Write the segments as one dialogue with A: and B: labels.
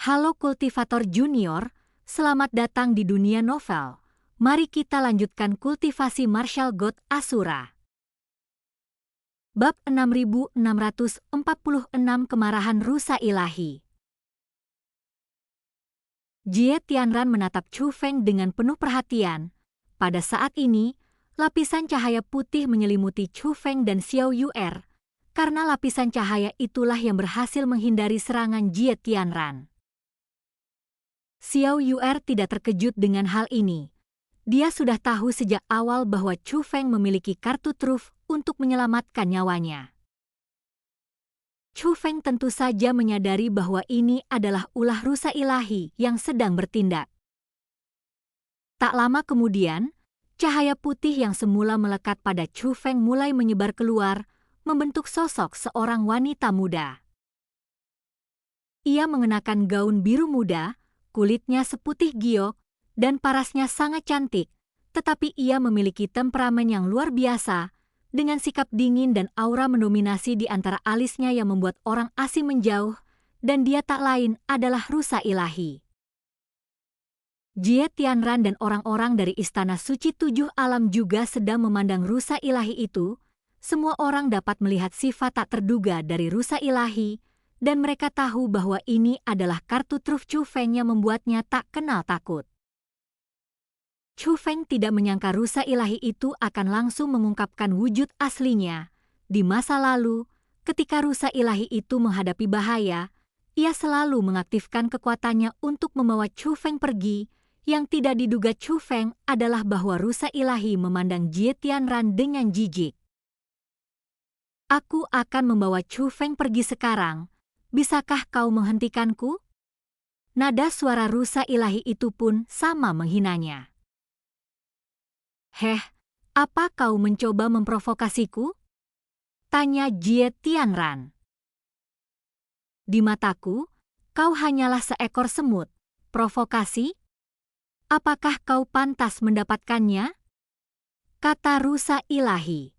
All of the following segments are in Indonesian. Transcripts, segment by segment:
A: Halo kultivator junior, selamat datang di dunia novel. Mari kita lanjutkan kultivasi martial god Asura. Bab 6646 Kemarahan Rusa Ilahi. Jie Tianran menatap Chu Feng dengan penuh perhatian. Pada saat ini, lapisan cahaya putih menyelimuti Chu Feng dan Xiao Yu'er, karena lapisan cahaya itulah yang berhasil menghindari serangan Jie Tianran. Xiao Yu'er tidak terkejut dengan hal ini. Dia sudah tahu sejak awal bahwa Chu Feng memiliki kartu truf untuk menyelamatkan nyawanya. Chu Feng tentu saja menyadari bahwa ini adalah ulah rusa ilahi yang sedang bertindak. Tak lama kemudian, cahaya putih yang semula melekat pada Chu Feng mulai menyebar keluar, membentuk sosok seorang wanita muda. Ia mengenakan gaun biru muda, kulitnya seputih giok, dan parasnya sangat cantik, tetapi ia memiliki temperamen yang luar biasa, dengan sikap dingin dan aura mendominasi di antara alisnya yang membuat orang asing menjauh, dan dia tak lain adalah rusa ilahi. Jie Tianran dan orang-orang dari Istana Suci Tujuh Alam juga sedang memandang rusa ilahi itu. Semua orang dapat melihat sifat tak terduga dari rusa ilahi, dan mereka tahu bahwa ini adalah kartu truf Chu Feng yang membuatnya tak kenal takut. Chu Feng tidak menyangka rusa ilahi itu akan langsung mengungkapkan wujud aslinya. Di masa lalu, ketika rusa ilahi itu menghadapi bahaya, ia selalu mengaktifkan kekuatannya untuk membawa Chu Feng pergi. Yang tidak diduga Chu Feng adalah bahwa rusa ilahi memandang Jie Tianran dengan jijik. Aku akan membawa Chu Feng pergi sekarang. Bisakah kau menghentikanku? Nada suara rusa ilahi itu pun sama menghinanya. Heh, apa kau mencoba memprovokasiku? Tanya Jie Tianran. Di mataku, kau hanyalah seekor semut. Provokasi? Apakah kau pantas mendapatkannya? Kata rusa ilahi.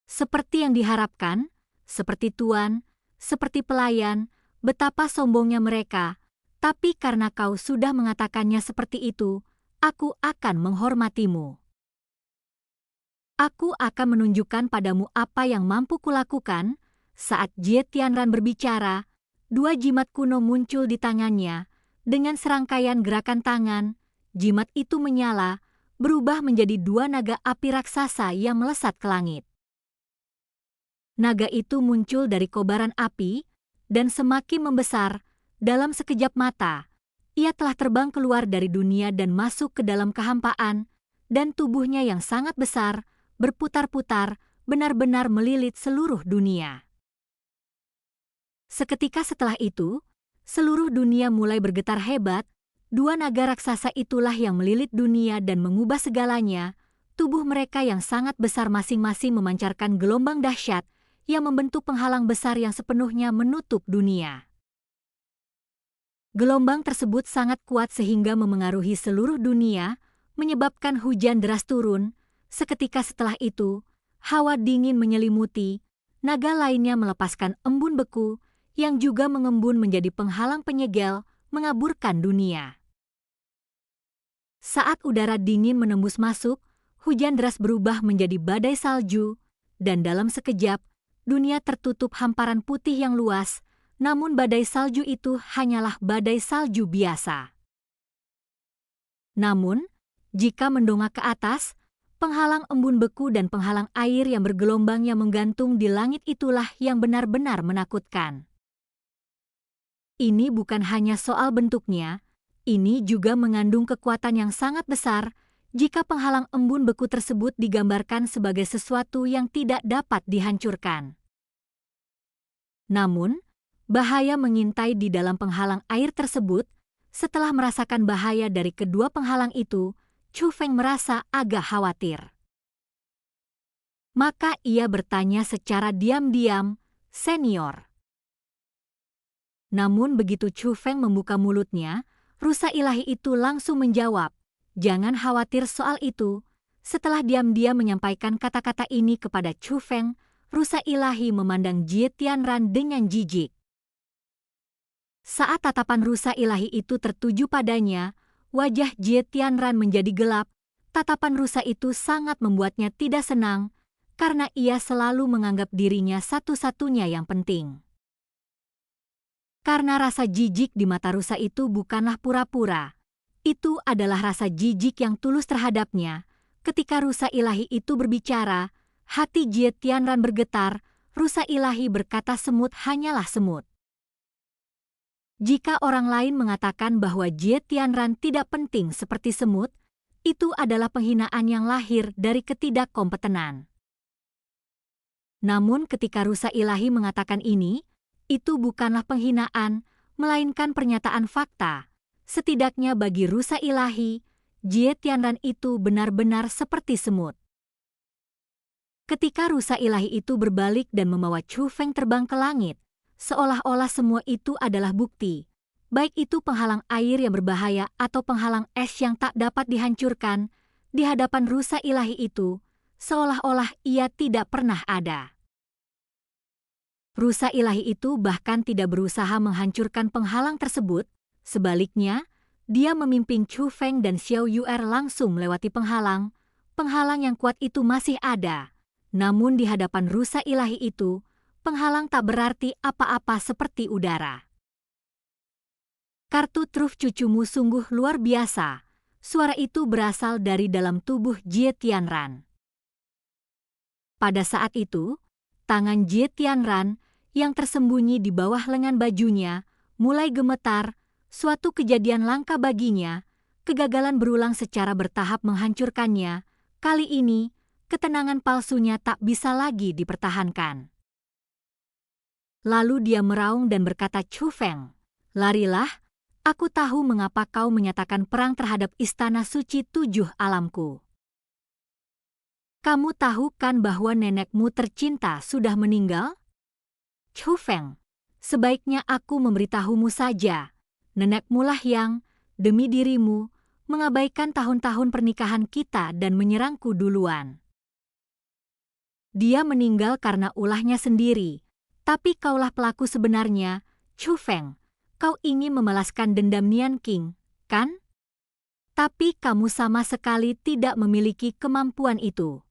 A: Seperti yang diharapkan, seperti tuan, seperti pelayan, betapa sombongnya mereka, tapi karena kau sudah mengatakannya seperti itu, aku akan menghormatimu. Aku akan menunjukkan padamu apa yang mampu kulakukan. Saat Jie Tianran berbicara, dua jimat kuno muncul di tangannya. Dengan serangkaian gerakan tangan, jimat itu menyala, berubah menjadi dua naga api raksasa yang melesat ke langit. Naga itu muncul dari kobaran api, dan semakin membesar, dalam sekejap mata, ia telah terbang keluar dari dunia dan masuk ke dalam kehampaan, dan tubuhnya yang sangat besar, berputar-putar, benar-benar melilit seluruh dunia. Seketika setelah itu, seluruh dunia mulai bergetar hebat, dua naga raksasa itulah yang melilit dunia dan mengubah segalanya, tubuh mereka yang sangat besar masing-masing memancarkan gelombang dahsyat, yang membentuk penghalang besar yang sepenuhnya menutup dunia. Gelombang tersebut sangat kuat sehingga memengaruhi seluruh dunia, menyebabkan hujan deras turun. Seketika setelah itu, hawa dingin menyelimuti, naga lainnya melepaskan embun beku, yang juga mengembun menjadi penghalang penyegel, mengaburkan dunia. Saat udara dingin menembus masuk, hujan deras berubah menjadi badai salju, dan dalam sekejap, dunia tertutup hamparan putih yang luas, namun badai salju itu hanyalah badai salju biasa. Namun, jika mendongak ke atas, penghalang embun beku dan penghalang air yang bergelombang yang menggantung di langit itulah yang benar-benar menakutkan. Ini bukan hanya soal bentuknya, ini juga mengandung kekuatan yang sangat besar jika penghalang embun beku tersebut digambarkan sebagai sesuatu yang tidak dapat dihancurkan. Namun, bahaya mengintai di dalam penghalang air tersebut. Setelah merasakan bahaya dari kedua penghalang itu, Chu Feng merasa agak khawatir. Maka ia bertanya secara diam-diam, "Senior." Namun begitu Chu Feng membuka mulutnya, rusa ilahi itu langsung menjawab, "Jangan khawatir soal itu." Setelah diam-diam menyampaikan kata-kata ini kepada Chu Feng, rusa ilahi memandang Jie Tianran dengan jijik. Saat tatapan rusa ilahi itu tertuju padanya, wajah Jie Tianran menjadi gelap. Tatapan rusa itu sangat membuatnya tidak senang, karena ia selalu menganggap dirinya satu-satunya yang penting. Karena rasa jijik di mata rusa itu bukanlah pura-pura. Itu adalah rasa jijik yang tulus terhadapnya. Ketika rusa ilahi itu berbicara, hati Jie Tianran bergetar. Rusa ilahi berkata semut hanyalah semut. Jika orang lain mengatakan bahwa Jie Tianran tidak penting seperti semut, itu adalah penghinaan yang lahir dari ketidakkompetenan. Namun ketika rusa ilahi mengatakan ini, itu bukanlah penghinaan, melainkan pernyataan fakta. Setidaknya bagi rusa ilahi, Jie Tianran itu benar-benar seperti semut. Ketika rusa ilahi itu berbalik dan membawa Chu Feng terbang ke langit, seolah-olah semua itu adalah bukti, baik itu penghalang air yang berbahaya atau penghalang es yang tak dapat dihancurkan, di hadapan rusa ilahi itu, seolah-olah ia tidak pernah ada. Rusa ilahi itu bahkan tidak berusaha menghancurkan penghalang tersebut, sebaliknya, dia memimpin Chu Feng dan Xiao Yu'er langsung melewati penghalang. Penghalang yang kuat itu masih ada, namun di hadapan rusa ilahi itu, penghalang tak berarti apa-apa seperti udara. Kartu truf cucumu sungguh luar biasa. Suara itu berasal dari dalam tubuh Jie Tianran. Pada saat itu, tangan Jie Tianran yang tersembunyi di bawah lengan bajunya mulai gemetar. Suatu kejadian langka baginya. Kegagalan berulang secara bertahap menghancurkannya. Kali ini, ketenangan palsunya tak bisa lagi dipertahankan. Lalu dia meraung dan berkata, Chu Feng, larilah, aku tahu mengapa kau menyatakan perang terhadap istana suci 7 alamku. Kamu tahu kan bahwa nenekmu tercinta sudah meninggal? Chu Feng, sebaiknya aku memberitahumu saja, nenekmu lah yang, demi dirimu, mengabaikan tahun-tahun pernikahan kita dan menyerangku duluan. Dia meninggal karena ulahnya sendiri. Tapi kaulah pelaku sebenarnya, Chu Feng. Kau ingin membalaskan dendam Nian Qing, kan? Tapi kamu sama sekali tidak memiliki kemampuan itu.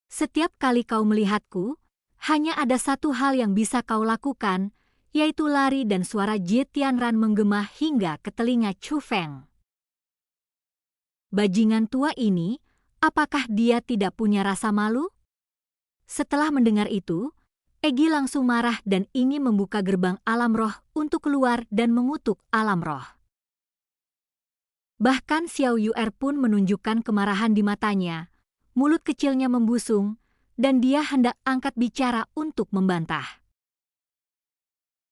A: Setiap kali kau melihatku, hanya ada satu hal yang bisa kau lakukan, yaitu lari dan suara Jie Tianran menggema hingga ke telinga Chu Feng. Bajingan tua ini, apakah dia tidak punya rasa malu? Setelah mendengar itu, Egi langsung marah dan ingin membuka gerbang alam roh untuk keluar dan mengutuk alam roh. Bahkan Xiao Yu'er pun menunjukkan kemarahan di matanya, mulut kecilnya membusung, dan dia hendak angkat bicara untuk membantah.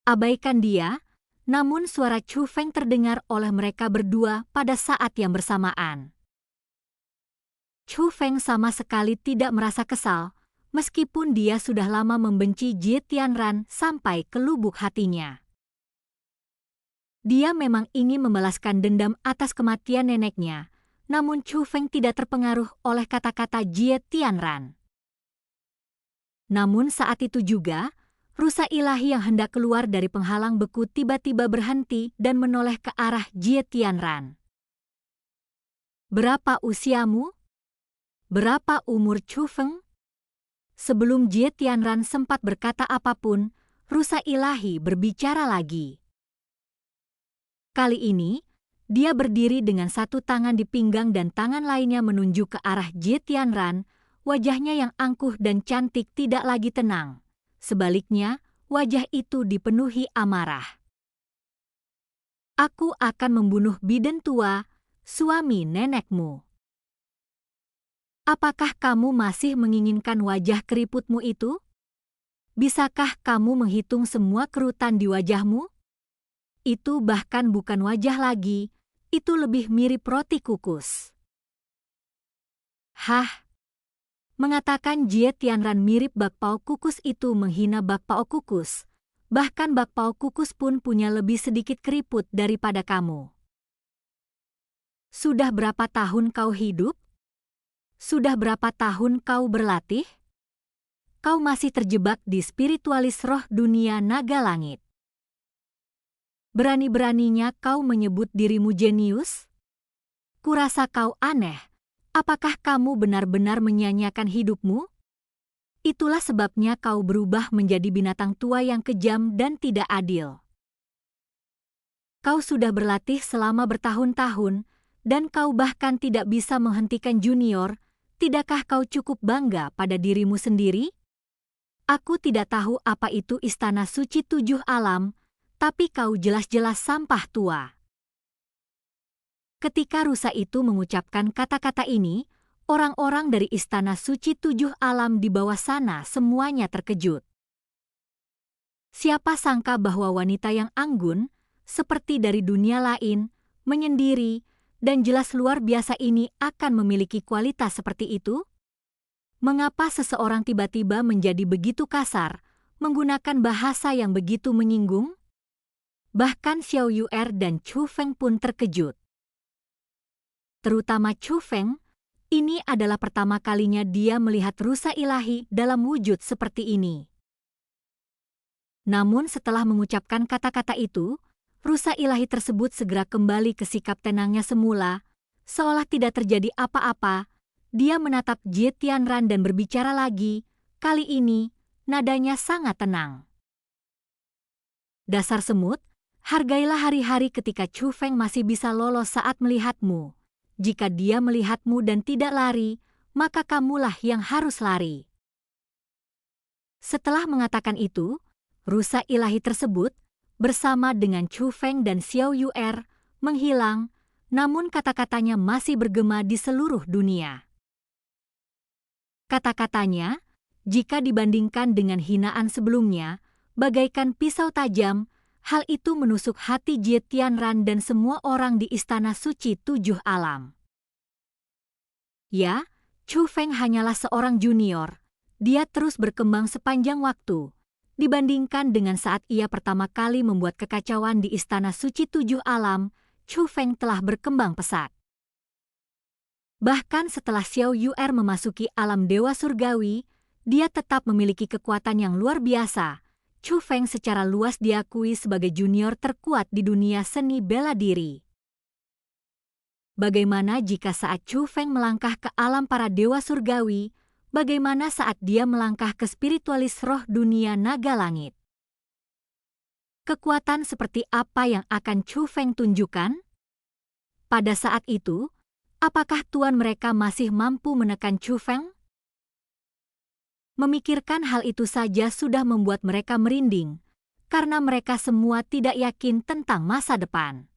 A: Abaikan dia, namun suara Chu Feng terdengar oleh mereka berdua pada saat yang bersamaan. Chu Feng sama sekali tidak merasa kesal, meskipun dia sudah lama membenci Jie Tianran sampai ke lubuk hatinya. Dia memang ingin membalaskan dendam atas kematian neneknya, namun Chu Feng tidak terpengaruh oleh kata-kata Jie Tianran. Namun saat itu juga, rusa ilahi yang hendak keluar dari penghalang beku tiba-tiba berhenti dan menoleh ke arah Jie Tianran. Berapa usiamu? Berapa umur Chu Feng? Sebelum Jie Tianran sempat berkata apapun, rusa ilahi berbicara lagi. Kali ini, dia berdiri dengan satu tangan di pinggang dan tangan lainnya menunjuk ke arah Jie Tianran. Wajahnya yang angkuh dan cantik tidak lagi tenang. Sebaliknya, wajah itu dipenuhi amarah. Aku akan membunuh bidan tua, suami nenekmu. Apakah kamu masih menginginkan wajah keriputmu itu? Bisakah kamu menghitung semua kerutan di wajahmu? Itu bahkan bukan wajah lagi, itu lebih mirip roti kukus. Hah? Mengatakan Jie Tianran mirip bakpao kukus itu menghina bakpao kukus. Bahkan bakpao kukus pun punya lebih sedikit keriput daripada kamu. Sudah berapa tahun kau hidup? Sudah berapa tahun kau berlatih? Kau masih terjebak di spiritualis roh dunia naga langit. Berani-beraninya kau menyebut dirimu jenius? Kurasa kau aneh. Apakah kamu benar-benar menyia-nyiakan hidupmu? Itulah sebabnya kau berubah menjadi binatang tua yang kejam dan tidak adil. Kau sudah berlatih selama bertahun-tahun, dan kau bahkan tidak bisa menghentikan junior. Tidakkah kau cukup bangga pada dirimu sendiri? Aku tidak tahu apa itu istana suci 7 alam, tapi kau jelas-jelas sampah tua. Ketika rusa itu mengucapkan kata-kata ini, orang-orang dari istana suci 7 alam di bawah sana semuanya terkejut. Siapa sangka bahwa wanita yang anggun, seperti dari dunia lain, menyendiri, dan jelas luar biasa ini akan memiliki kualitas seperti itu? Mengapa seseorang tiba-tiba menjadi begitu kasar, menggunakan bahasa yang begitu menyinggung? Bahkan Xiao Yu'er dan Chu Feng pun terkejut. Terutama Chu Feng, ini adalah pertama kalinya dia melihat rusa ilahi dalam wujud seperti ini. Namun setelah mengucapkan kata-kata itu, rusa ilahi tersebut segera kembali ke sikap tenangnya semula, seolah tidak terjadi apa-apa. Dia menatap Jie Tianran dan berbicara lagi. Kali ini, nadanya sangat tenang. Dasar semut, hargailah hari-hari ketika Chu Feng masih bisa lolos saat melihatmu. Jika dia melihatmu dan tidak lari, maka kamulah yang harus lari. Setelah mengatakan itu, rusa ilahi tersebut, bersama dengan Chu Feng dan Xiao Yu'er, menghilang, namun kata-katanya masih bergema di seluruh dunia. Kata-katanya, jika dibandingkan dengan hinaan sebelumnya, bagaikan pisau tajam, hal itu menusuk hati Jie Tianran dan semua orang di istana suci 7 alam. Ya, Chu Feng hanyalah seorang junior. Dia terus berkembang sepanjang waktu. Dibandingkan dengan saat ia pertama kali membuat kekacauan di istana suci 7 alam, Chu Feng telah berkembang pesat. Bahkan setelah Xiao Yu'er memasuki alam dewa surgawi, dia tetap memiliki kekuatan yang luar biasa. Chu Feng secara luas diakui sebagai junior terkuat di dunia seni bela diri. Bagaimana jika saat Chu Feng melangkah ke alam para dewa surgawi, bagaimana saat dia melangkah ke spiritualis roh dunia naga langit? Kekuatan seperti apa yang akan Chu Feng tunjukkan? Pada saat itu, apakah tuan mereka masih mampu menekan Chu Feng? Memikirkan hal itu saja sudah membuat mereka merinding, karena mereka semua tidak yakin tentang masa depan.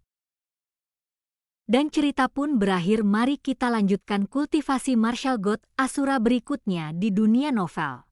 A: Dan cerita pun berakhir. Mari kita lanjutkan kultivasi martial god Asura berikutnya di dunia novel.